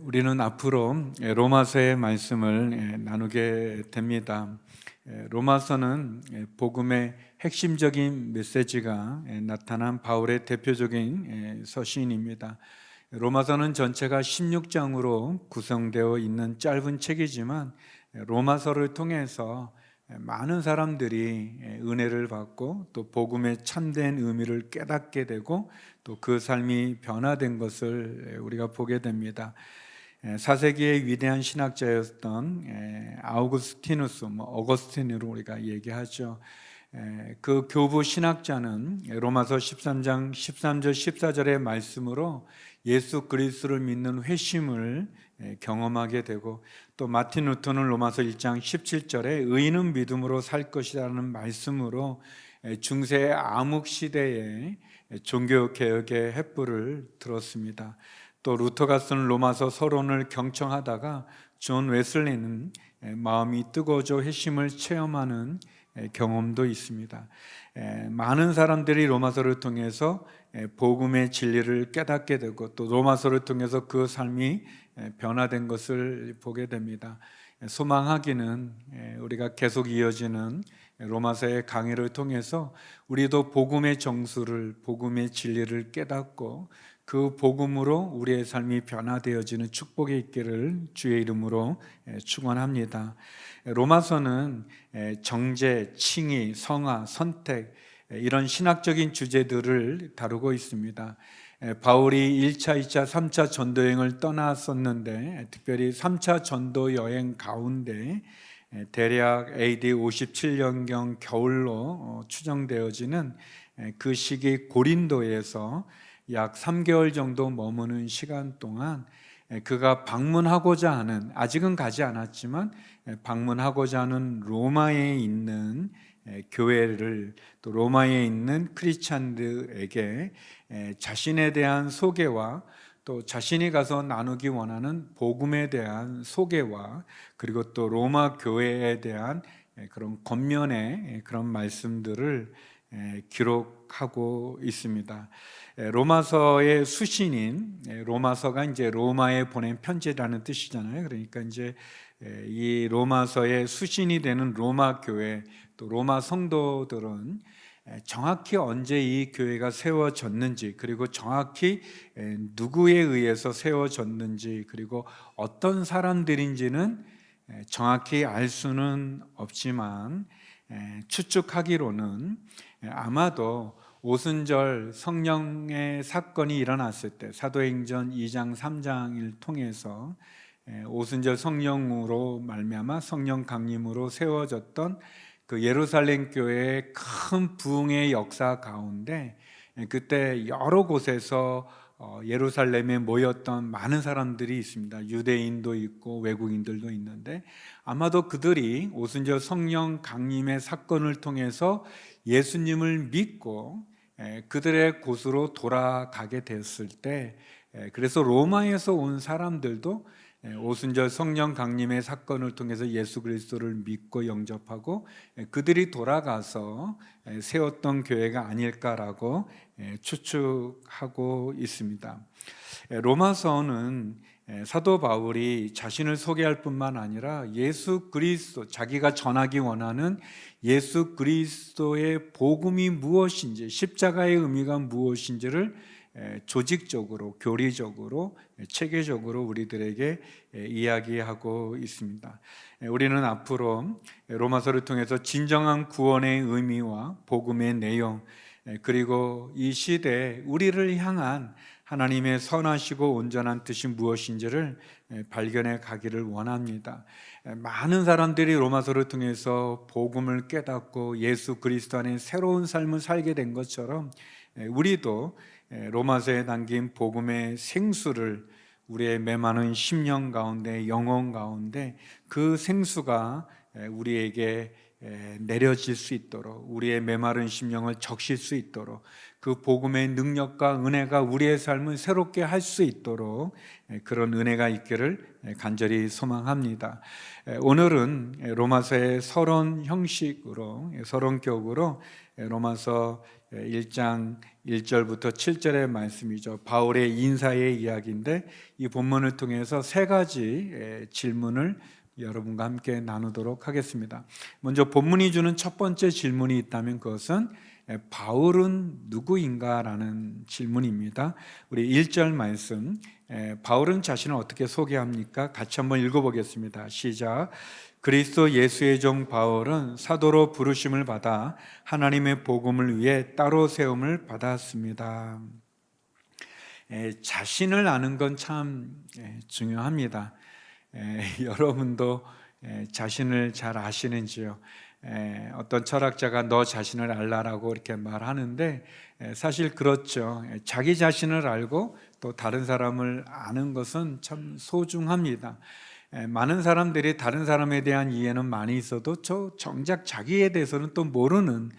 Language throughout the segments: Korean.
우리는 앞으로 로마서의 말씀을 나누게 됩니다. 로마서는 복음의 핵심적인 메시지가 나타난 바울의 대표적인 서신입니다. 로마서는 전체가 16장으로 구성되어 있는 짧은 책이지만 로마서를 통해서 많은 사람들이 은혜를 받고 또 복음의 참된 의미를 깨닫게 되고 또 그 삶이 변화된 것을 우리가 보게 됩니다. 4세기의 위대한 신학자였던 아우구스티누스, 어거스틴으로 우리가 얘기하죠. 그 교부 신학자는 로마서 13장 13절 14절의 말씀으로 예수 그리스도를 믿는 회심을 경험하게 되고, 또 마틴 루터는 로마서 1장 17절에 의인은 믿음으로 살 것이라는 말씀으로 중세 암흑 시대에 종교개혁의 횃불을 들었습니다. 또 루터가 쓴 로마서 서론을 경청하다가 존 웨슬리는 마음이 뜨거워져 회심을 체험하는 경험도 있습니다. 많은 사람들이 로마서를 통해서 복음의 진리를 깨닫게 되고 또 로마서를 통해서 그 삶이 변화된 것을 보게 됩니다. 소망하기는 우리가 계속 이어지는 로마서의 강의를 통해서 우리도 복음의 정수를, 복음의 진리를 깨닫고 그 복음으로 우리의 삶이 변화되어지는 축복이 있기를 주의 이름으로 축원합니다. 로마서는 정죄, 칭의, 성화, 선택 이런 신학적인 주제들을 다루고 있습니다. 바울이 1차, 2차, 3차 전도여행을 떠났었는데 특별히 3차 전도여행 가운데 대략 AD 57년경 겨울로 추정되어지는 그 시기 고린도에서 약 3개월 정도 머무는 시간 동안 그가 방문하고자 하는, 아직은 가지 않았지만 방문하고자 하는 로마에 있는 교회를, 또 로마에 있는 크리스찬들에게 자신에 대한 소개와 또 자신이 가서 나누기 원하는 복음에 대한 소개와 그리고 또 로마 교회에 대한 그런 겉면의 그런 말씀들을 기록하고 있습니다. 로마서의 수신인, 로마서가 이제 로마에 보낸 편지라는 뜻이잖아요. 그러니까 이제 이 로마서의 수신이 되는 로마 교회, 또 로마 성도들은 정확히 언제 이 교회가 세워졌는지, 그리고 정확히 누구에 의해서 세워졌는지, 그리고 어떤 사람들인지는 정확히 알 수는 없지만 추측하기로는 아마도 오순절 성령의 사건이 일어났을 때, 사도행전 2장 3장을 통해서 오순절 성령으로 말미암아 성령 강림으로 세워졌던 그 예루살렘 교회의 큰 부흥의 역사 가운데 그때 여러 곳에서 예루살렘에 모였던 많은 사람들이 있습니다. 유대인도 있고 외국인들도 있는데 아마도 그들이 오순절 성령 강림의 사건을 통해서 예수님을 믿고 그들의 곳으로 돌아가게 됐을 때, 그래서 로마에서 온 사람들도 오순절 성령 강림의 사건을 통해서 예수 그리스도를 믿고 영접하고 그들이 돌아가서 세웠던 교회가 아닐까라고 추측하고 있습니다. 로마서는 사도 바울이 자신을 소개할 뿐만 아니라 예수 그리스도, 자기가 전하기 원하는 예수 그리스도의 복음이 무엇인지, 십자가의 의미가 무엇인지를 조직적으로, 교리적으로, 체계적으로 우리들에게 이야기하고 있습니다. 우리는 앞으로 로마서를 통해서 진정한 구원의 의미와 복음의 내용, 그리고 이 시대에 우리를 향한 하나님의 선하시고 온전한 뜻이 무엇인지를 발견해 가기를 원합니다. 많은 사람들이 로마서를 통해서 복음을 깨닫고 예수 그리스도 안에 새로운 삶을 살게 된 것처럼 우리도 로마서에 담긴 복음의 생수를 우리의 메마른 심령 가운데, 영혼 가운데 그 생수가 우리에게 내려질 수 있도록, 우리의 메마른 심령을 적실 수 있도록, 그 복음의 능력과 은혜가 우리의 삶을 새롭게 할 수 있도록 그런 은혜가 있기를 간절히 소망합니다. 오늘은 로마서의 서론 형식으로, 서론격으로 로마서 1장 1절부터 7절의 말씀이죠. 바울의 인사의 이야기인데 이 본문을 통해서 세 가지 질문을 여러분과 함께 나누도록 하겠습니다. 먼저 본문이 주는 첫 번째 질문이 있다면 그것은 바울은 누구인가? 라는 질문입니다. 우리 1절 말씀, 바울은 자신을 어떻게 소개합니까? 같이 한번 읽어보겠습니다. 시작. 그리스도 예수의 종 바울은 사도로 부르심을 받아 하나님의 복음을 위해 따로 세움을 받았습니다. 자신을 아는 건 참 중요합니다. 여러분도 자신을 잘 아시는지요? 어떤 철학자가 너 자신을 알라라고 이렇게 말하는데 사실 그렇죠. 자기 자신을 알고 또 다른 사람을 아는 것은 참 소중합니다. 많은 사람들이 다른 사람에 대한 이해는 많이 있어도 정작 자기에 대해서는 또 모르는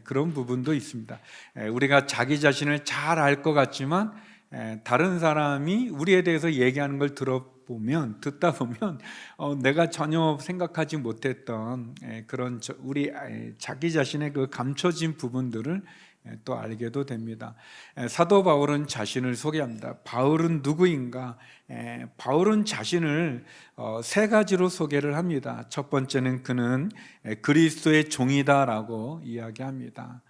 그런 부분도 있습니다. 우리가 자기 자신을 잘 알 것 같지만 다른 사람이 우리에 대해서 얘기하는 걸 듣다 보면 내가 전혀 생각하지 못했던 그런 우리 자기 자신의 그 감춰진 부분들을 또 알게도 됩니다. 사도 바울은 자신을 소개합니다. 바울은 누구인가? 바울은 자신을 세 가지로 소개를 합니다. 첫 번째는 그는 그리스도의 종이다라고 이야기합니다.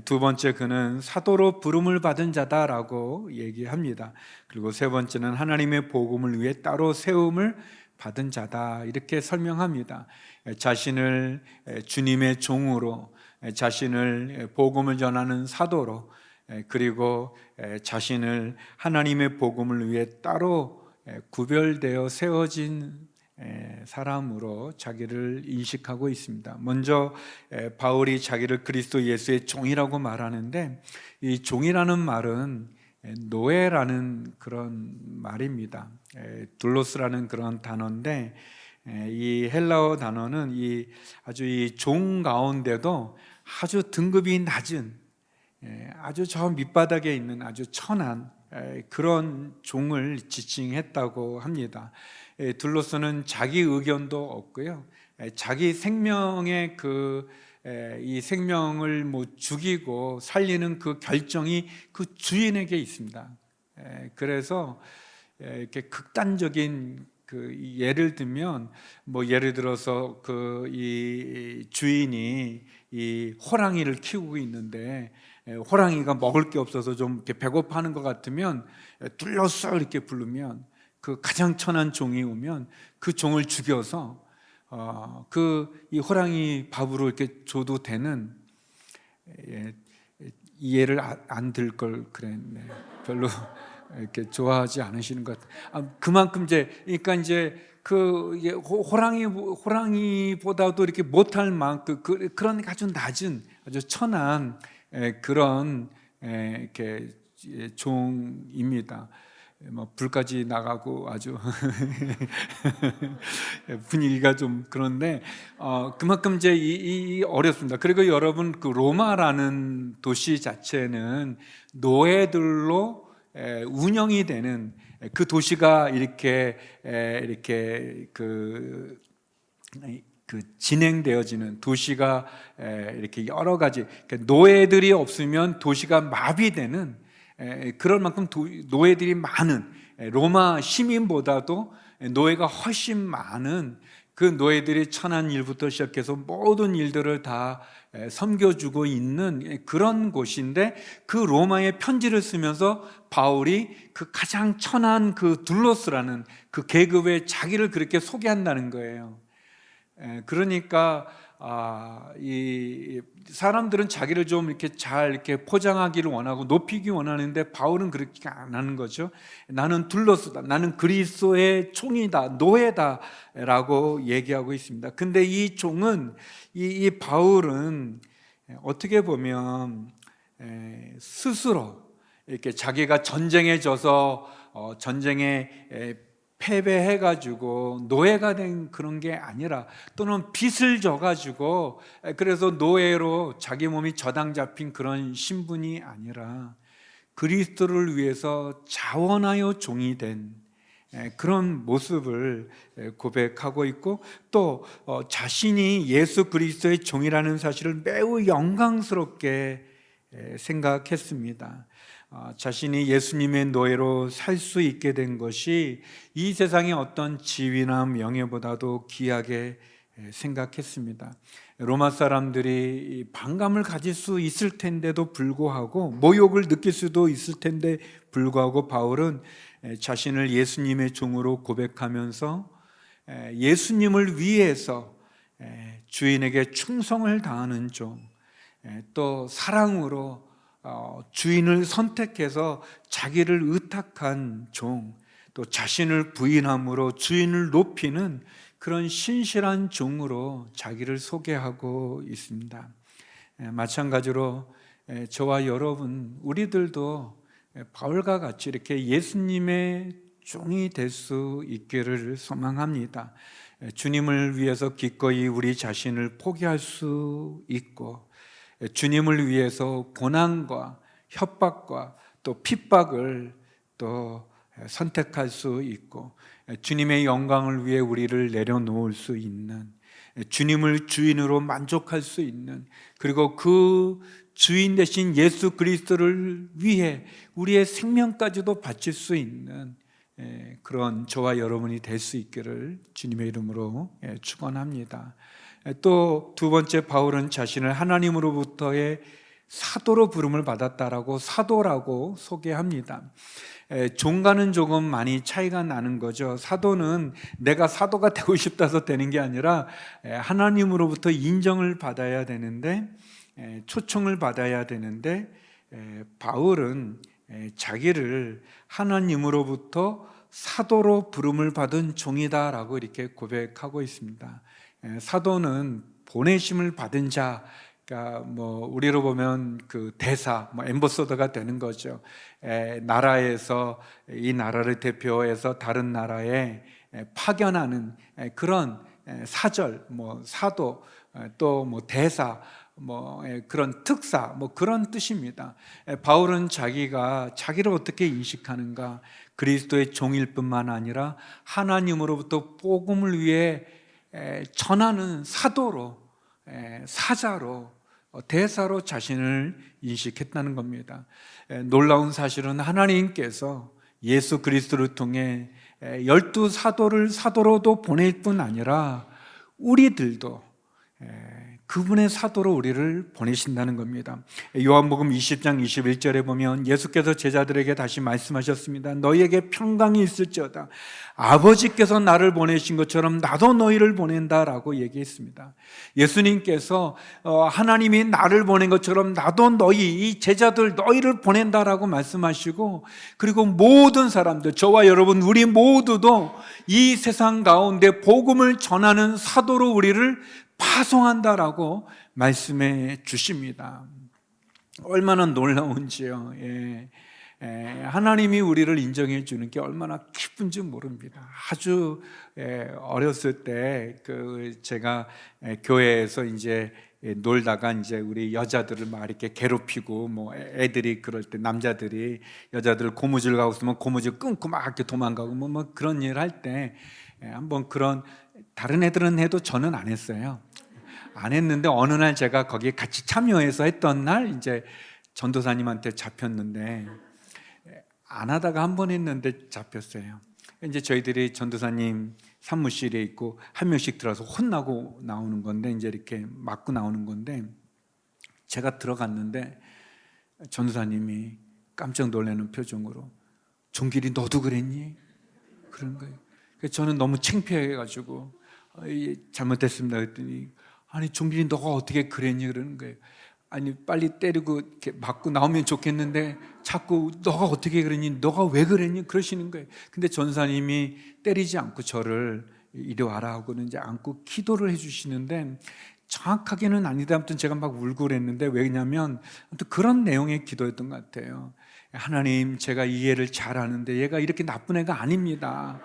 두 번째, 그는 사도로 부름을 받은 자다라고 얘기합니다. 그리고 세 번째는 하나님의 복음을 위해 따로 세움을 받은 자다, 이렇게 설명합니다. 자신을 주님의 종으로, 자신을 복음을 전하는 사도로, 그리고 자신을 하나님의 복음을 위해 따로 구별되어 세워진 사람으로 자기를 인식하고 있습니다. 먼저 바울이 자기를 그리스도 예수의 종이라고 말하는데, 이 종이라는 말은 노예라는 그런 말입니다. 둘로스라는 그런 단어인데, 이 헬라어 단어는 아주 이 종 가운데도 아주 등급이 낮은, 아주 저 밑바닥에 있는 아주 천한 그런 종을 지칭했다고 합니다. 둘로스는 자기 의견도 없고요, 자기 생명의 이 생명을 죽이고 살리는 그 결정이 그 주인에게 있습니다. 그래서 이렇게 극단적인 예를 들면 예를 들어서 이 주인이 이 호랑이를 키우고 있는데 호랑이가 먹을 게 없어서 좀 이렇게 배고파하는 것 같으면 둘러싸 이렇게 부르면 그 가장 천한 종이 오면 그 종을 죽여서 이 호랑이 밥으로 이렇게 줘도 되는, 이해를 안 들 걸 그랬네. 별로 이렇게 좋아하지 않으시는 것 같아요. 그만큼 그러니까 호랑이보다도 이렇게 못할 만큼 그런 아주 낮은, 아주 천한 그런 이렇게 종입니다. 불까지 나가고 아주 분위기가 좀 그런데 그만큼 이 어렵습니다. 그리고 여러분, 그 로마라는 도시 자체는 노예들로 운영이 되는 그 도시가 이렇게 진행되어지는 도시가 이렇게 여러 가지, 노예들이 없으면 도시가 마비되는 그럴 만큼 노예들이 많은, 로마 시민보다도 노예가 훨씬 많은 그 노예들이 천한 일부터 시작해서 모든 일들을 다 섬겨주고 있는 그런 곳인데, 그 로마의 편지를 쓰면서 바울이 그 가장 천한 그 둘로스라는 그 계급에 자기를 그렇게 소개한다는 거예요. 그러니까 이 사람들은 자기를 좀 이렇게 잘 이렇게 포장하기를 원하고 높이기 원하는데, 바울은 그렇게 안 하는 거죠. 나는 둘로스다, 나는 그리스도의 종이다, 노예다라고 얘기하고 있습니다. 근데 이 종은, 이 바울은 어떻게 보면 스스로 이렇게 자기가 전쟁에 져서 전쟁에 패배해가지고 노예가 된 그런 게 아니라, 또는 빚을 져가지고 그래서 노예로 자기 몸이 저당 잡힌 그런 신분이 아니라, 그리스도를 위해서 자원하여 종이 된 그런 모습을 고백하고 있고, 또 자신이 예수 그리스도의 종이라는 사실을 매우 영광스럽게 생각했습니다. 자신이 예수님의 노예로 살 수 있게 된 것이 이 세상의 어떤 지위나 명예보다도 귀하게 생각했습니다. 로마 사람들이 반감을 가질 수 있을 텐데도 불구하고, 모욕을 느낄 수도 있을 텐데 불구하고, 바울은 자신을 예수님의 종으로 고백하면서 예수님을 위해서 주인에게 충성을 다하는 종, 또 사랑으로 주인을 선택해서 자기를 의탁한 종, 또 자신을 부인함으로 주인을 높이는 그런 신실한 종으로 자기를 소개하고 있습니다. 마찬가지로 저와 여러분, 우리들도 바울과 같이 이렇게 예수님의 종이 될 수 있기를 소망합니다. 주님을 위해서 기꺼이 우리 자신을 포기할 수 있고, 주님을 위해서 고난과 협박과 또 핍박을 또 선택할 수 있고, 주님의 영광을 위해 우리를 내려놓을 수 있는, 주님을 주인으로 만족할 수 있는, 그리고 그 주인 되신 예수 그리스도를 위해 우리의 생명까지도 바칠 수 있는 그런 저와 여러분이 될 수 있기를 주님의 이름으로 축원합니다. 또 두 번째, 바울은 자신을 하나님으로부터의 사도로 부름을 받았다라고, 사도라고 소개합니다. 종과는 조금 많이 차이가 나는 거죠. 사도는 내가 사도가 되고 싶다서 되는 게 아니라 하나님으로부터 인정을 받아야 되는데, 초청을 받아야 되는데, 바울은 자기를 하나님으로부터 사도로 부름을 받은 종이다라고 이렇게 고백하고 있습니다. 사도는 보내심을 받은 자, 그러니까 우리로 보면 그 대사, 엠버서더가 되는 거죠. 나라에서 이 나라를 대표해서 다른 나라에 파견하는 그런 사절, 사도, 또 대사, 그런 특사, 그런 뜻입니다. 바울은 자기를 어떻게 인식하는가? 그리스도의 종일 뿐만 아니라 하나님으로부터 복음을 위해 전하는 사도로, 사자로, 대사로 자신을 인식했다는 겁니다. 놀라운 사실은 하나님께서 예수 그리스도를 통해 12사도를 사도로도 보낼 뿐 아니라 우리들도 그분의 사도로 우리를 보내신다는 겁니다. 요한복음 20장 21절에 보면 예수께서 제자들에게 다시 말씀하셨습니다. 너희에게 평강이 있을지어다. 아버지께서 나를 보내신 것처럼 나도 너희를 보낸다라고 얘기했습니다. 예수님께서 하나님이 나를 보낸 것처럼 나도 이 제자들 너희를 보낸다라고 말씀하시고, 그리고 모든 사람들, 저와 여러분, 우리 모두도 이 세상 가운데 복음을 전하는 사도로 우리를 파송한다라고 말씀해 주십니다. 얼마나 놀라운지요. 하나님이 우리를 인정해 주는 게 얼마나 기쁜지 모릅니다. 아주 어렸을 때 제가 교회에서 이제 놀다가 이제 우리 여자들을 막 이렇게 괴롭히고, 애들이 그럴 때 남자들이 여자들 고무줄 가고 있으면 고무줄 끊고 막 이렇게 도망가고 그런 일 할 때 한번 그런, 다른 애들은 해도 저는 안 했어요. 안 했는데 어느 날 제가 거기에 같이 참여해서 했던 날 이제 전도사님한테 잡혔는데, 안 하다가 한 번 했는데 잡혔어요. 이제 저희들이 전도사님 사무실에 있고 한 명씩 들어서 혼나고 나오는 건데, 이제 이렇게 맞고 나오는 건데, 제가 들어갔는데 전도사님이 깜짝 놀라는 표정으로 종길이 너도 그랬니? 그런 거예요. 그래서 저는 너무 창피해가지고 잘못했습니다 그랬더니, 아니 종길이 너가 어떻게 그랬니? 그러는 거예요. 아니 빨리 때리고 이렇게 맞고 나오면 좋겠는데 자꾸 너가 어떻게 그랬니? 너가 왜 그랬니? 그러시는 거예요. 근데 전사님이 때리지 않고 저를 이리 와라 하고는 이제 안고 기도를 해주시는데, 정확하게는 아니다. 아무튼 제가 막 울고 그랬는데, 왜냐면 아무튼 그런 내용의 기도였던 것 같아요. 하나님, 제가 이 애를 잘 아는데 얘가 이렇게 나쁜 애가 아닙니다.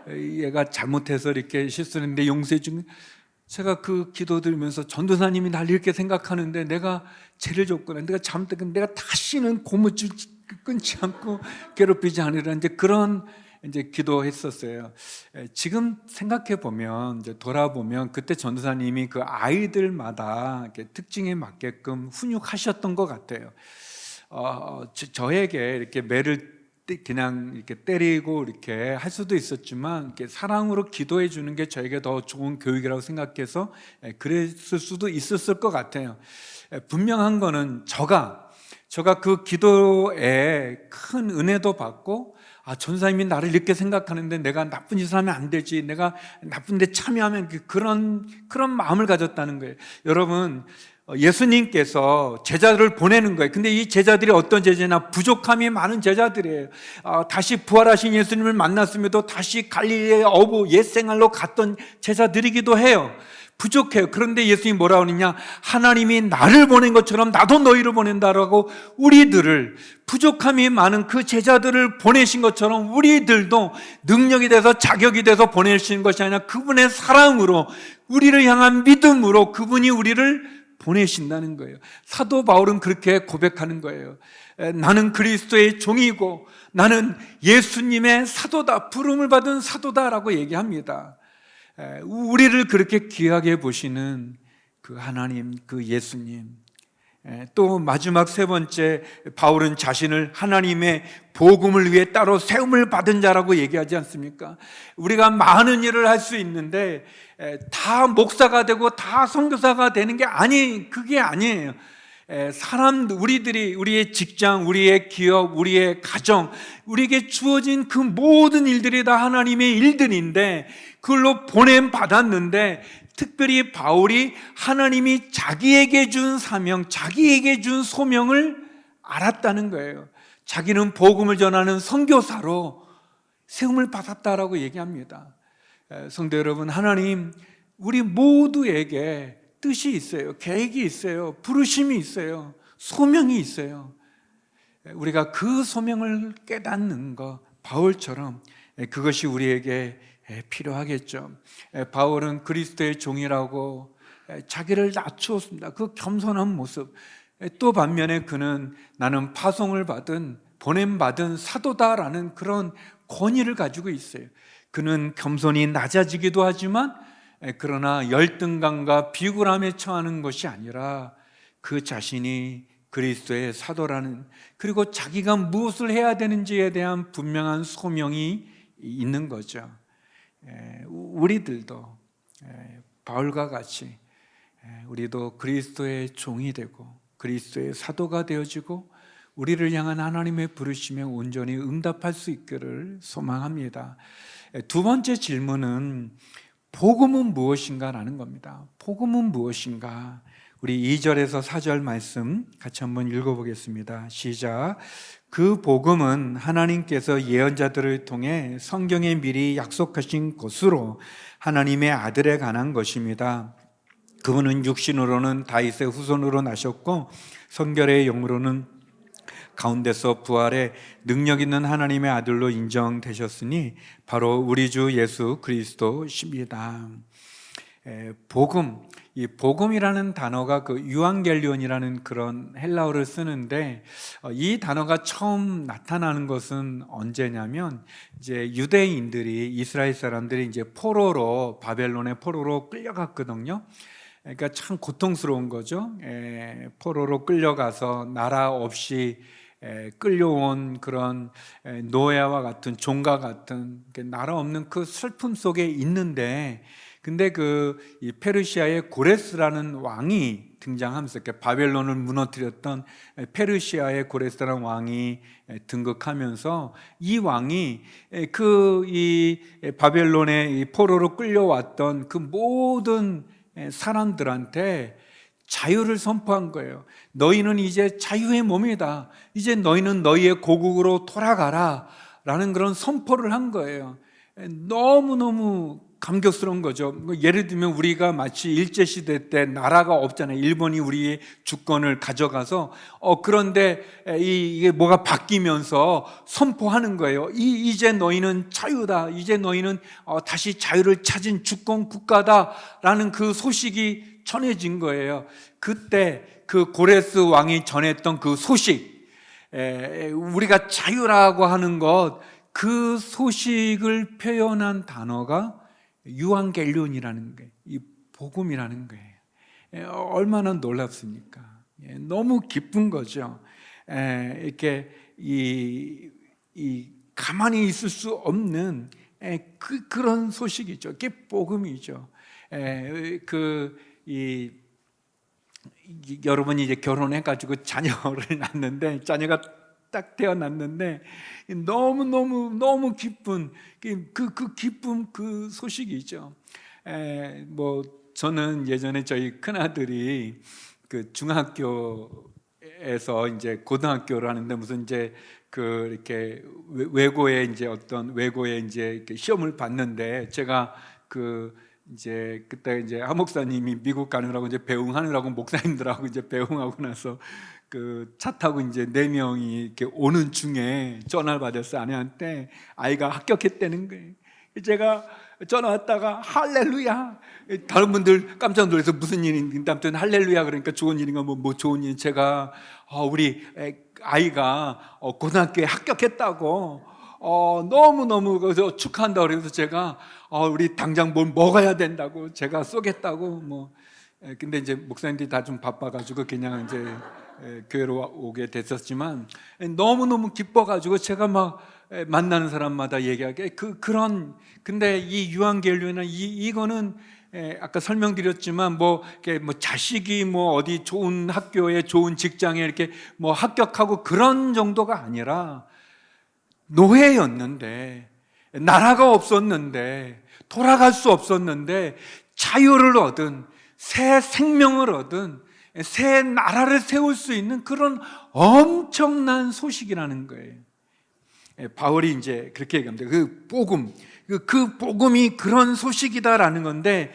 얘가 잘못해서 이렇게 실수했는데 용서해 주면, 제가 그 기도 들으면서 전도사님이 날 이렇게 생각하는데 내가 죄를 졌구나, 내가 잘못했구나, 내가 다시는 고무줄 끊지 않고 괴롭히지 않으라, 이제 그런 이제 기도했었어요. 지금 생각해 보면, 이제 돌아보면 그때 전도사님이 그 아이들마다 이렇게 특징에 맞게끔 훈육하셨던 것 같아요. 저에게 이렇게 매를 그냥 이렇게 때리고 이렇게 할 수도 있었지만, 이렇게 사랑으로 기도해 주는 게 저에게 더 좋은 교육이라고 생각해서 그랬을 수도 있었을 것 같아요. 분명한 거는 저가 그 기도에 큰 은혜도 받고, 전사님이 나를 이렇게 생각하는데 내가 나쁜 짓을 하면 안 되지, 내가 나쁜 데 참여하면 그런 마음을 가졌다는 거예요. 여러분, 예수님께서 제자들을 보내는 거예요. 근데 이 제자들이 어떤 제자냐? 부족함이 많은 제자들이에요. 다시 부활하신 예수님을 만났음에도 다시 갈릴리의 어부 옛생활로 갔던 제자들이기도 해요. 부족해요. 그런데 예수님이 뭐라고 하느냐? 하나님이 나를 보낸 것처럼 나도 너희를 보낸다라고, 우리들을, 부족함이 많은 그 제자들을 보내신 것처럼 우리들도 능력이 돼서 자격이 돼서 보내신 것이 아니라 그분의 사랑으로, 우리를 향한 믿음으로 그분이 우리를 보내신다는 거예요. 사도 바울은 그렇게 고백하는 거예요. 나는 그리스도의 종이고 나는 예수님의 사도다, 부름을 받은 사도다라고 얘기합니다. 우리를 그렇게 귀하게 보시는 그 하나님, 그 예수님. 또 마지막 세 번째, 바울은 자신을 하나님의 복음을 위해 따로 세움을 받은 자라고 얘기하지 않습니까? 우리가 많은 일을 할 수 있는데 다 목사가 되고 다 선교사가 되는 게 그게 아니에요. 우리의 직장, 우리의 기업, 우리의 가정, 우리에게 주어진 그 모든 일들이 다 하나님의 일들인데, 그걸로 보냄 받았는데, 특별히 바울이 하나님이 자기에게 준 사명, 자기에게 준 소명을 알았다는 거예요. 자기는 복음을 전하는 선교사로 세움을 받았다라고 얘기합니다. 성도 여러분, 하나님 우리 모두에게 뜻이 있어요. 계획이 있어요. 부르심이 있어요. 소명이 있어요. 우리가 그 소명을 깨닫는 것, 바울처럼 그것이 우리에게 필요하겠죠. 바울은 그리스도의 종이라고 자기를 낮추었습니다. 그 겸손한 모습. 또 반면에 그는 나는 파송을 받은, 보냄받은 사도다라는 그런 권위를 가지고 있어요. 그는 겸손히 낮아지기도 하지만, 그러나 열등감과 비굴함에 처하는 것이 아니라 그 자신이 그리스도의 사도라는, 그리고 자기가 무엇을 해야 되는지에 대한 분명한 소명이 있는 거죠. 우리들도 바울과 같이 우리도 그리스도의 종이 되고 그리스도의 사도가 되어지고 우리를 향한 하나님의 부르심에 온전히 응답할 수 있기를 소망합니다. 두 번째 질문은 복음은 무엇인가 라는 겁니다. 복음은 무엇인가? 우리 2절에서 4절 말씀 같이 한번 읽어보겠습니다. 시작. 그 복음은 하나님께서 예언자들을 통해 성경에 미리 약속하신 것으로 하나님의 아들에 관한 것입니다. 그분은 육신으로는 다윗의 후손으로 나셨고 성결의 영으로는 가운데서 부활해 능력 있는 하나님의 아들로 인정되셨으니 바로 우리 주 예수 그리스도십니다. 복음, 이 복음이라는 단어가 그 유앙겔리온이라는 그런 헬라어를 쓰는데, 이 단어가 처음 나타나는 것은 언제냐면, 이제 유대인들이, 이스라엘 사람들이 이제 바벨론의 포로로 끌려갔거든요. 그러니까 참 고통스러운 거죠. 포로로 끌려가서 나라 없이 끌려온 그런 노예와 같은, 종과 같은 나라 없는 그 슬픔 속에 있는데, 근데 이 페르시아의 고레스라는 왕이 등장하면서, 이렇게 바벨론을 무너뜨렸던 페르시아의 고레스라는 왕이 등극하면서, 이 왕이 이 바벨론의 이 포로로 끌려왔던 그 모든 사람들한테 자유를 선포한 거예요. 너희는 이제 자유의 몸이다. 이제 너희는 너희의 고국으로 돌아가라 라는 그런 선포를 한 거예요. 너무너무 감격스러운 거죠. 예를 들면 우리가 마치 일제시대 때 나라가 없잖아요. 일본이 우리의 주권을 가져가서 그런데 이게 뭐가 바뀌면서 선포하는 거예요. 이제 너희는 자유다. 이제 너희는 다시 자유를 찾은 주권 국가다라는 그 소식이 전해진 거예요. 그때 그 고레스 왕이 전했던 그 소식, 우리가 자유라고 하는 것, 그 소식을 표현한 단어가 유앙겔리온이라는 거예요. 이 복음이라는 거예요. 얼마나 놀랍습니까? 너무 기쁜 거죠. 이렇게 가만히 있을 수 없는 그런 소식이죠. 그게 복음이죠. 여러분이 이제 결혼해가지고 자녀를 낳는데, 자녀가 딱 태어났는데 너무 기쁜 그 기쁨, 그 소식이죠. 뭐 저는 예전에 저희 큰 아들이 그 중학교에서 이제 고등학교를 하는데 무슨 이제 그 이렇게 외고에 이제 시험을 봤는데, 제가 이제 그때 이제 하 목사님이 미국 가느라고 이제 배웅하느라고 목사님들하고 이제 배웅하고 나서 그 차 타고 이제 4명이 이렇게 오는 중에 전화를 받았어요. 아내한테 아이가 합격했다는 거예요. 제가 전화 왔다가 할렐루야. 다른 분들 깜짝 놀라서 무슨 일인가, 아무튼 할렐루야 그러니까 좋은 일인가, 뭐 좋은 일. 제가 우리 아이가 고등학교에 합격했다고 너무너무 그래서 축하한다고 그래서 제가 우리 당장 뭘 먹어야 된다고 제가 쏘겠다고 근데 이제 목사님들이 다 좀 바빠가지고 그냥 이제 교회로 오게 됐었지만, 너무너무 기뻐가지고 제가 막 만나는 사람마다 얘기하게 근데 이 유앙겔리온은 이거는 아까 설명드렸지만 자식이 어디 좋은 학교에 좋은 직장에 이렇게 합격하고 그런 정도가 아니라, 노예였는데, 나라가 없었는데, 돌아갈 수 없었는데 자유를 얻은, 새 생명을 얻은, 새 나라를 세울 수 있는 그런 엄청난 소식이라는 거예요. 바울이 이제 그렇게 얘기합니다. 그 복음이 그런 소식이다라는 건데,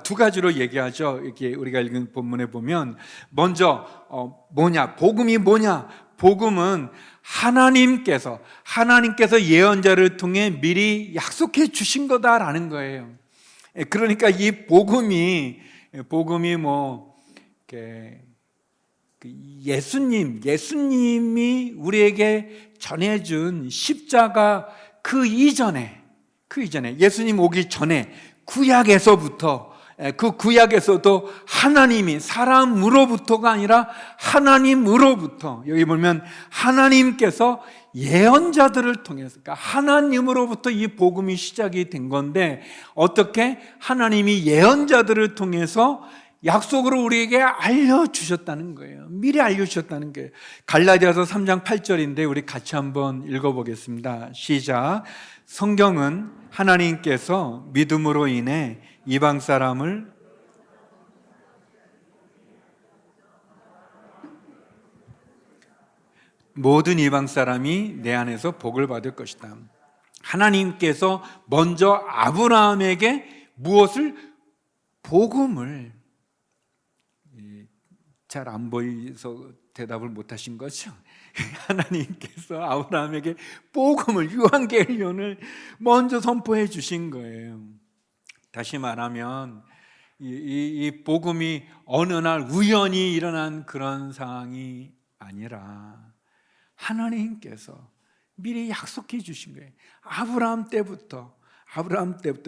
두 가지로 얘기하죠. 이렇게 우리가 읽은 본문에 보면, 먼저 복음이 뭐냐? 복음은 하나님께서 예언자를 통해 미리 약속해 주신 거다라는 거예요. 그러니까 이 복음이 예수님이 우리에게 전해준 십자가 그 이전에 예수님 오기 전에 구약에서부터, 그 구약에서도 하나님이 사람으로부터가 아니라 하나님으로부터, 여기 보면 하나님께서 예언자들을 통해서, 그러니까 하나님으로부터 이 복음이 시작이 된 건데, 어떻게 하나님이 예언자들을 통해서 약속으로 우리에게 알려주셨다는 거예요. 미리 알려주셨다는 거예요. 갈라디아서 3장 8절인데 우리 같이 한번 읽어보겠습니다. 시작. 성경은 하나님께서 믿음으로 인해 이방 사람을 모든 이방 사람이 내 안에서 복을 받을 것이다. 하나님께서 먼저 아브라함에게 무엇을? 복음을. 잘 안 보여서 대답을 못 하신 거죠? 하나님께서 아브라함에게 복음을, 유앙겔리온을 먼저 선포해 주신 거예요. 다시 말하면 이 복음이 어느 날 우연히 일어난 그런 상황이 아니라 하나님께서 미리 약속해 주신 거예요. 아브라함 때부터.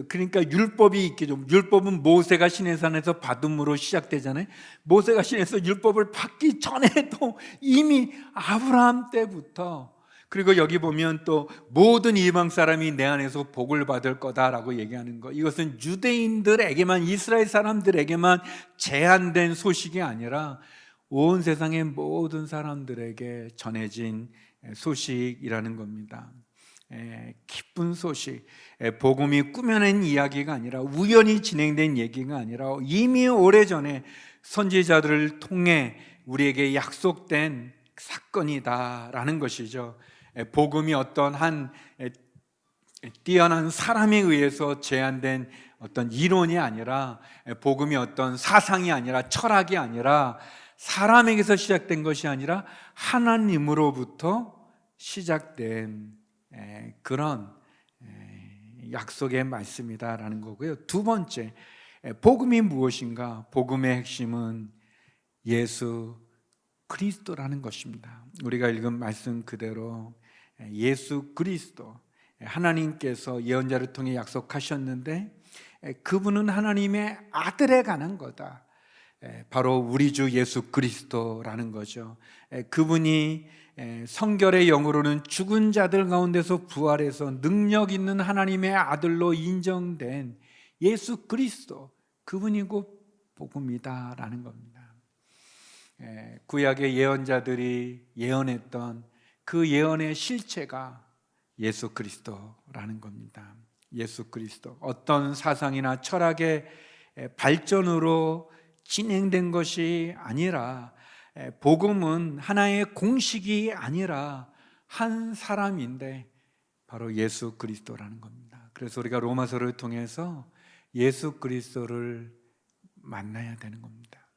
그러니까 율법이 있겠죠. 율법은 모세가 시내산에서 받음으로 시작되잖아요. 모세가 시내에서 율법을 받기 전에도 이미 아브라함 때부터, 그리고 여기 보면 또 모든 이방 사람이 내 안에서 복을 받을 거다라고 얘기하는 거, 이것은 유대인들에게만, 이스라엘 사람들에게만 제한된 소식이 아니라 온 세상의 모든 사람들에게 전해진 소식이라는 겁니다. 기쁜 소식, 복음이 꾸며낸 이야기가 아니라, 우연히 진행된 얘기가 아니라 이미 오래전에 선지자들을 통해 우리에게 약속된 사건이다라는 것이죠. 복음이 어떤 한 뛰어난 사람에 의해서 제안된 어떤 이론이 아니라, 복음이 어떤 사상이 아니라, 철학이 아니라, 사람에게서 시작된 것이 아니라 하나님으로부터 시작된 그런 약속의 말씀이다라는 거고요. 두 번째, 복음이 무엇인가? 복음의 핵심은 예수 그리스도라는 것입니다. 우리가 읽은 말씀 그대로 예수 그리스도, 하나님께서 예언자를 통해 약속하셨는데 그분은 하나님의 아들에 관한 거다. 바로 우리 주 예수 그리스도라는 거죠. 그분이 성결의 영으로는 죽은 자들 가운데서 부활해서 능력 있는 하나님의 아들로 인정된 예수 그리스도, 그분이 곧 복음이다라는 겁니다. 구약의 예언자들이 예언했던 그 예언의 실체가 예수 그리스도라는 겁니다. 예수 그리스도, 어떤 사상이나 철학의 발전으로 진행된 것이 아니라, 복음은 하나의 공식이 아니라 한 사람인데 바로 예수 그리스도라는 겁니다. 그래서 우리가 로마서를 통해서 예수 그리스도를 만나야 되는 겁니다.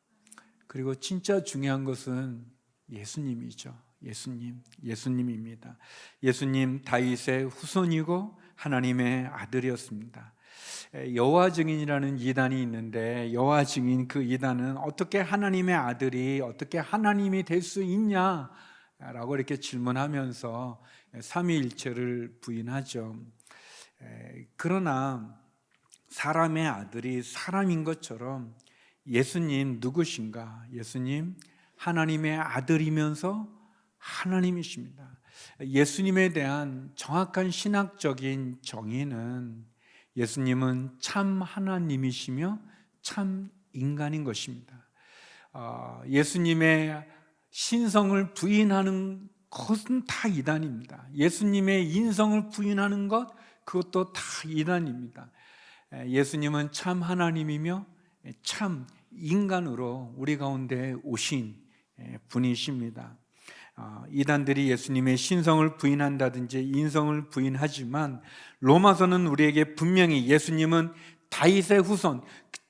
그리고 진짜 중요한 것은 예수님이죠. 예수님입니다. 예수님 다윗의 후손이고 하나님의 아들이었습니다. 여호와 증인이라는 이단이 있는데, 여호와 증인 그 이단은 어떻게 하나님의 아들이 어떻게 하나님이 될 수 있냐라고 이렇게 질문하면서 삼위일체를 부인하죠. 그러나 사람의 아들이 사람인 것처럼 예수님 누구신가? 예수님 하나님의 아들이면서 하나님이십니다. 예수님에 대한 정확한 신학적인 정의는 예수님은 참 하나님이시며 참 인간인 것입니다. 예수님의 신성을 부인하는 것은 다 이단입니다. 예수님의 인성을 부인하는 것, 그것도 다 이단입니다. 예수님은 참 하나님이며 참 인간으로 우리 가운데 오신 분이십니다. 이단들이 예수님의 신성을 부인한다든지 인성을 부인하지만 로마서는 우리에게 분명히 예수님은 다윗의 후손,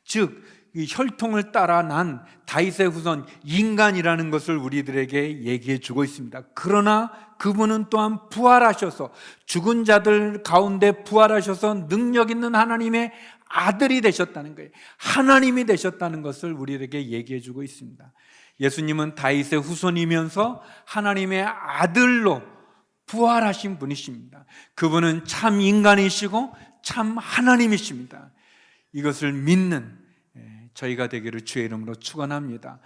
즉 이 혈통을 따라 난 다윗의 후손, 인간이라는 것을 우리들에게 얘기해 주고 있습니다. 그러나 그분은 또한 부활하셔서, 죽은 자들 가운데 부활하셔서 능력 있는 하나님의 아들이 되셨다는 거예요. 하나님이 되셨다는 것을 우리에게 얘기해 주고 있습니다. 예수님은 다윗의 후손이면서 하나님의 아들로 부활하신 분이십니다. 그분은 참 인간이시고 참 하나님이십니다. 이것을 믿는 저희가 되기를 주의 이름으로 축원합니다.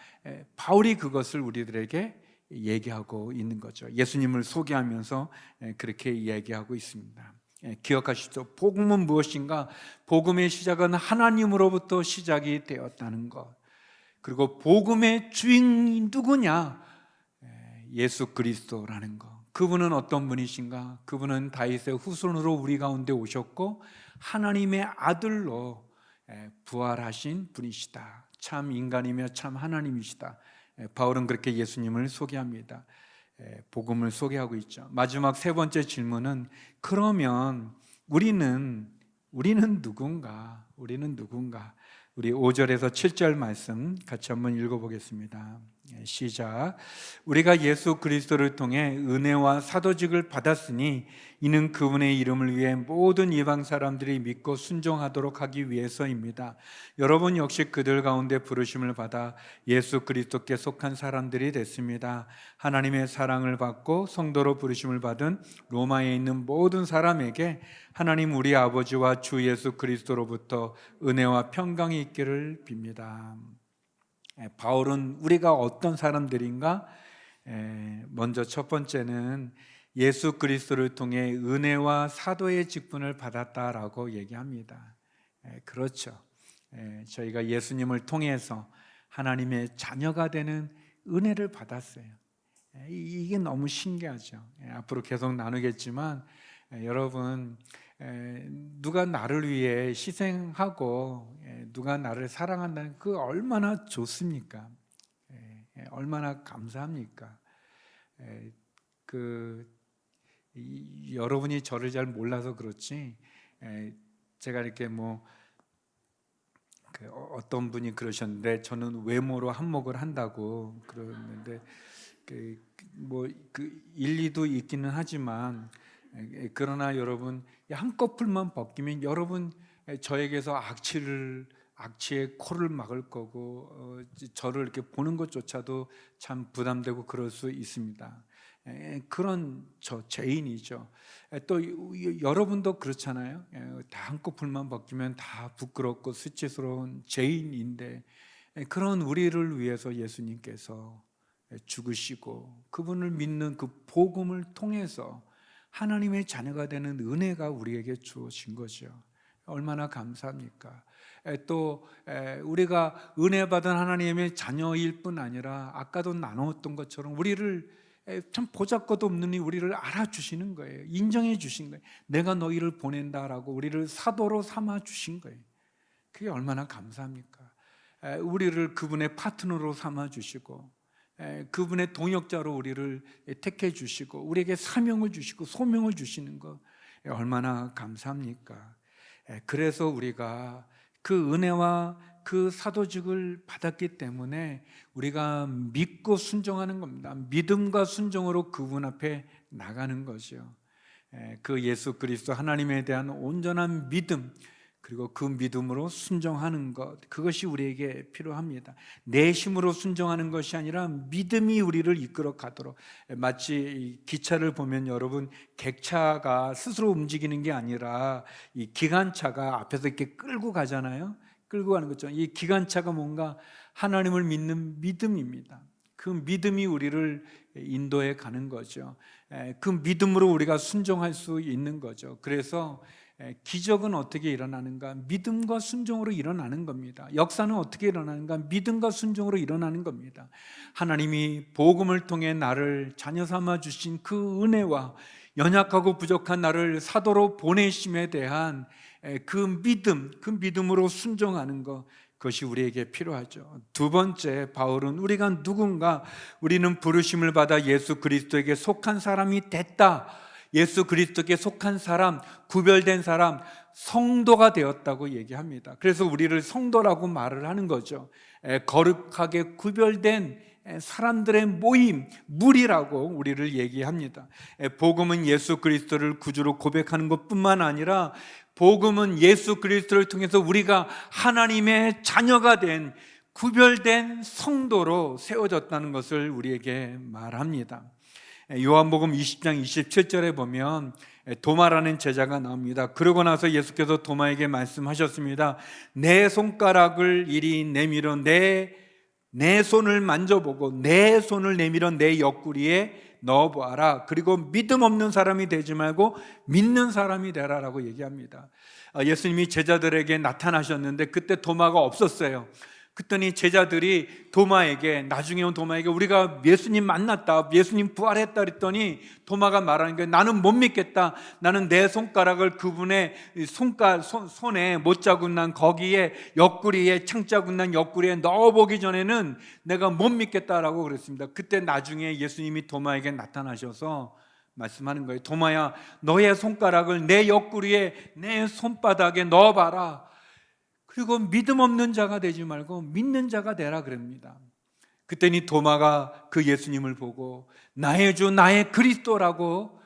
바울이 그것을 우리들에게 얘기하고 있는 거죠. 예수님을 소개하면서 그렇게 얘기하고 있습니다. 기억하십시오. 복음은 무엇인가? 복음의 시작은 하나님으로부터 시작이 되었다는 것. 그리고 복음의 주인이 누구냐? 예수 그리스도라는 것. 그분은 어떤 분이신가? 그분은 다윗의 후손으로 우리 가운데 오셨고 하나님의 아들로 부활하신 분이시다. 참 인간이며 참 하나님이시다. 바울은 그렇게 예수님을 소개합니다. 복음을 소개하고 있죠. 마지막 세 번째 질문은, 그러면 우리는 누군가? 우리는 누군가? 우리 5절에서 7절 말씀 같이 한번 읽어보겠습니다. 시작. 우리가 예수 그리스도를 통해 은혜와 사도직을 받았으니 이는 그분의 이름을 위해 모든 이방 사람들이 믿고 순종하도록 하기 위해서입니다. 여러분 역시 그들 가운데 부르심을 받아 예수 그리스도께 속한 사람들이 됐습니다. 하나님의 사랑을 받고 성도로 부르심을 받은 로마에 있는 모든 사람에게 하나님 우리 아버지와 주 예수 그리스도로부터 은혜와 평강이 있기를 빕니다. 바울은 우리가 어떤 사람들인가? 먼저 첫 번째는 예수 그리스도를 통해 은혜와 사도의 직분을 받았다라고 얘기합니다. 그렇죠. 저희가 예수님을 통해서 하나님의 자녀가 되는 은혜를 받았어요. 이게 너무 신기하죠. 앞으로 계속 나누겠지만 여러분, 누가 나를 위해 희생하고 누가 나를 사랑한다는 그 얼마나 좋습니까? 얼마나 감사합니까? 여러분이 저를 잘 몰라서 그렇지, 제가 이렇게 어떤 분이 그러셨는데, 저는 외모로 한몫을 한다고 그러는데 일리도 있기는 하지만, 그러나 여러분 한꺼풀만 벗기면 여러분 저에게서 악취의 코를 막을 거고 저를 이렇게 보는 것조차도 참 부담되고 그럴 수 있습니다. 그런 저 죄인이죠. 또 여러분도 그렇잖아요. 다 한꺼풀만 벗기면 다 부끄럽고 수치스러운 죄인인데 그런 우리를 위해서 예수님께서 죽으시고 그분을 믿는 그 복음을 통해서 하나님의 자녀가 되는 은혜가 우리에게 주어진 거죠. 얼마나 감사합니까? 또 우리가 은혜 받은 하나님의 자녀일 뿐 아니라 아까도 나눴던 것처럼 우리를 참 보잘것 없는 우리를 알아주시는 거예요. 인정해 주신 거예요. 내가 너희를 보낸다라고 우리를 사도로 삼아 주신 거예요. 그게 얼마나 감사합니까? 우리를 그분의 파트너로 삼아 주시고 그분의 동역자로 우리를 택해 주시고 우리에게 사명을 주시고 소명을 주시는 것 얼마나 감사합니까? 그래서 우리가 그 은혜와 그 사도직을 받았기 때문에 우리가 믿고 순종하는 겁니다. 믿음과 순종으로 그분 앞에 나가는 거죠. 그 예수 그리스도 하나님에 대한 온전한 믿음, 그리고 그 믿음으로 순종하는 것, 그것이 우리에게 필요합니다. 내 힘으로 순종하는 것이 아니라 믿음이 우리를 이끌어 가도록. 마치 기차를 보면 여러분, 객차가 스스로 움직이는 게 아니라 이 기관차가 앞에서 이렇게 끌고 가잖아요. 끌고 가는 거죠. 이 기관차가 뭔가 하나님을 믿는 믿음입니다. 그 믿음이 우리를 인도해 가는 거죠. 그 믿음으로 우리가 순종할 수 있는 거죠. 그래서 기적은 어떻게 일어나는가? 믿음과 순종으로 일어나는 겁니다. 역사는 어떻게 일어나는가? 믿음과 순종으로 일어나는 겁니다. 하나님이 복음을 통해 나를 자녀 삼아 주신 그 은혜와 연약하고 부족한 나를 사도로 보내심에 대한 그 믿음으로 순종하는 것, 그것이 우리에게 필요하죠. 두 번째, 바울은 우리가 누군가, 우리는 부르심을 받아 예수 그리스도에게 속한 사람이 됐다. 예수 그리스도께 속한 사람, 구별된 사람, 성도가 되었다고 얘기합니다. 그래서 우리를 성도라고 말을 하는 거죠. 거룩하게 구별된 사람들의 모임, 무리라고 우리를 얘기합니다. 복음은 예수 그리스도를 구주로 고백하는 것뿐만 아니라 복음은 예수 그리스도를 통해서 우리가 하나님의 자녀가 된 구별된 성도로 세워졌다는 것을 우리에게 말합니다. 요한복음 20장 27절에 보면 도마라는 제자가 나옵니다. 그러고 나서 예수께서 도마에게 말씀하셨습니다. 내 손가락을 이리 내밀어 내 손을 만져보고 내 손을 내밀어 내 옆구리에 넣어보아라. 그리고 믿음 없는 사람이 되지 말고 믿는 사람이 되라라고 얘기합니다. 예수님이 제자들에게 나타나셨는데 그때 도마가 없었어요. 그랬더니 제자들이 나중에 온 도마에게 우리가 예수님 만났다, 예수님 부활했다 그랬더니 도마가 말하는 게 나는 못 믿겠다. 나는 내 손가락을 그분의 손에 못자국 난 거기에 옆구리에 창자국 난 옆구리에 넣어보기 전에는 내가 못 믿겠다라고 그랬습니다. 그때 나중에 예수님이 도마에게 나타나셔서 말씀하는 거예요. 도마야, 너의 손가락을 내 옆구리에 내 손바닥에 넣어봐라. 그리고 믿음 없는 자가 되지 말고 믿는 자가 되라 그럽니다. 그때니 도마가 그 예수님을 보고 나의 주 나의 그리스도라고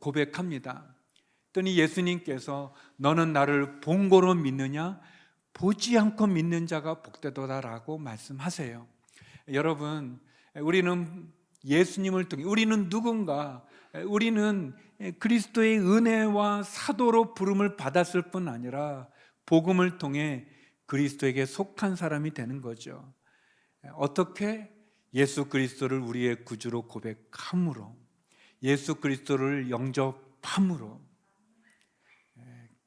고백합니다. 그랬더니 예수님께서 너는 나를 본 거로 믿느냐? 보지 않고 믿는 자가 복되도다라고 말씀하세요. 여러분, 우리는 예수님을 통해 우리는 누군가? 우리는 그리스도의 은혜와 사도로 부름을 받았을 뿐 아니라 복음을 통해 그리스도에게 속한 사람이 되는 거죠. 어떻게? 예수 그리스도를 우리의 구주로 고백함으로, 예수 그리스도를 영접함으로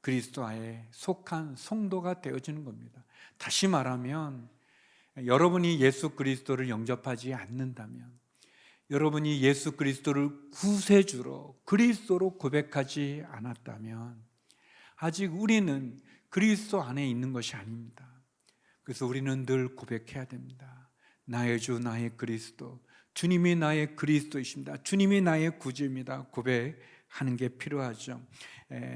그리스도 안에 속한 성도가 되어지는 겁니다. 다시 말하면 여러분이 예수 그리스도를 영접하지 않는다면, 여러분이 예수 그리스도를 구세주로 그리스도로 고백하지 않았다면 아직 우리는 그리스도 안에 있는 것이 아닙니다. 그래서 우리는 늘 고백해야 됩니다. 나의 주 나의 그리스도, 주님이 나의 그리스도이십니다. 주님이 나의 구주입니다. 고백하는 게 필요하죠.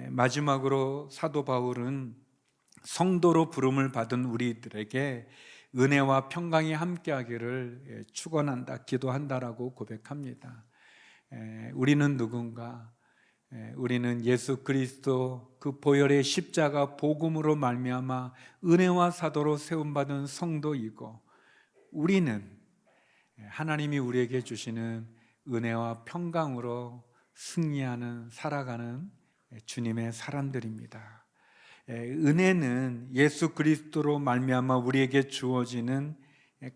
마지막으로 사도 바울은 성도로 부름을 받은 우리들에게 은혜와 평강이 함께하기를 축원한다, 기도한다라고 고백합니다. 우리는 누군가? 우리는 예수 그리스도 그 보혈의 십자가 복음으로 말미암아 은혜와 사도로 세움받은 성도이고, 우리는 하나님이 우리에게 주시는 은혜와 평강으로 승리하는 살아가는 주님의 사람들입니다. 은혜는 예수 그리스도로 말미암아 우리에게 주어지는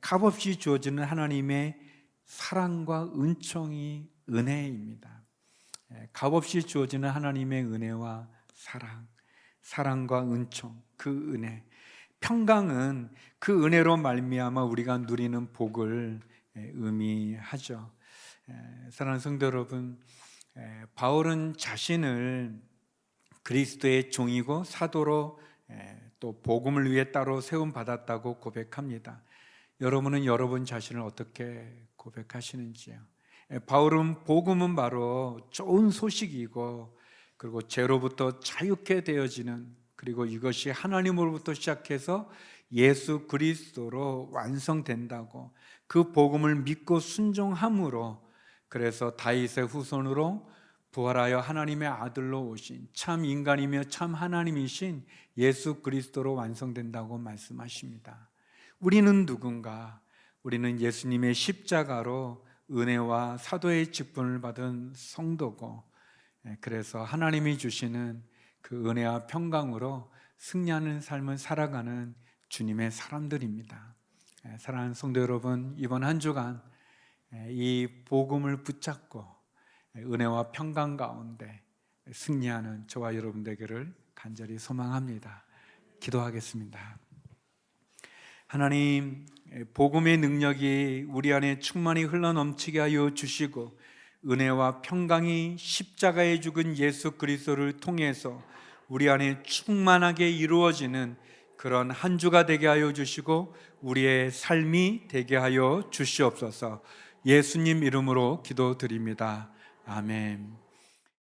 값없이 주어지는 하나님의 사랑과 은총이 은혜입니다. 값없이 주어지는 하나님의 은혜와 사랑과 은총, 그 은혜. 평강은 그 은혜로 말미암아 우리가 누리는 복을 의미하죠. 사랑하는 성도 여러분, 바울은 자신을 그리스도의 종이고 사도로 또 복음을 위해 따로 세움 받았다고 고백합니다. 여러분은 여러분 자신을 어떻게 고백하시는지요? 바울은 복음은 바로 좋은 소식이고, 그리고 죄로부터 자유케 되어지는, 그리고 이것이 하나님으로부터 시작해서 예수 그리스도로 완성된다고, 그 복음을 믿고 순종함으로, 그래서 다윗의 후손으로 부활하여 하나님의 아들로 오신 참 인간이며 참 하나님이신 예수 그리스도로 완성된다고 말씀하십니다. 우리는 누군가? 우리는 예수님의 십자가로 은혜와 사도의 직분을 받은 성도고, 그래서 하나님이 주시는 그 은혜와 평강으로 승리하는 삶을 살아가는 주님의 사람들입니다. 사랑하는 성도 여러분, 이번 한 주간 이 복음을 붙잡고 은혜와 평강 가운데 승리하는 저와 여러분 되기를 간절히 소망합니다. 기도하겠습니다. 하나님, 복음의 능력이 우리 안에 충만히 흘러넘치게 하여 주시고, 은혜와 평강이 십자가에 죽은 예수 그리스도를 통해서 우리 안에 충만하게 이루어지는 그런 한 주가 되게 하여 주시고, 우리의 삶이 되게 하여 주시옵소서. 예수님 이름으로 기도드립니다. 아멘.